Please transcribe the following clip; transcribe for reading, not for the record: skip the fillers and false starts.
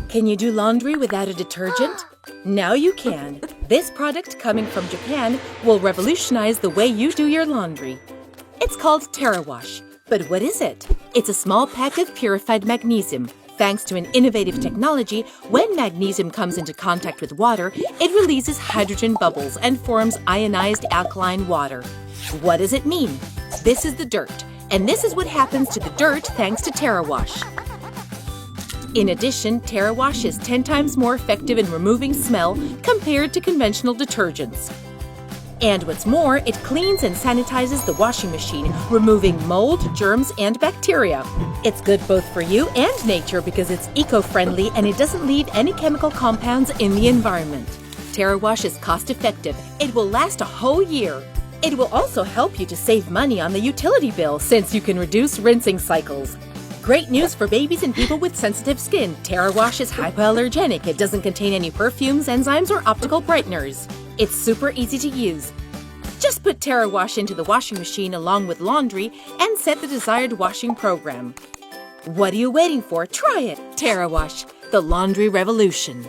Can you do laundry without a detergent? Now you can. This product coming from Japan will revolutionize the way you do your laundry. It's called Terra Wash. But what is it? It's a small pack of purified magnesium. Thanks to an innovative technology, when magnesium comes into contact with water, it releases hydrogen bubbles and forms ionized alkaline water. What does it mean? This is the dirt, and this is what happens to the dirt thanks to Terra Wash. In addition, Terra Wash is 10 times more effective in removing smell compared to conventional detergents. And what's more, it cleans and sanitizes the washing machine, removing mold, germs, and bacteria. It's good both for you and nature because it's eco-friendly and it doesn't leave any chemical compounds in the environment. Terra Wash is cost-effective. It will last a whole year. It will also help you to save money on the utility bill since you can reduce rinsing cycles. Great news for babies and people with sensitive skin. Terra Wash is hypoallergenic. It doesn't contain any perfumes, enzymes, or optical brighteners. It's super easy to use. Just put Terra Wash into the washing machine along with laundry and set the desired washing program. What are you waiting for? Try it! Terra Wash, the laundry revolution.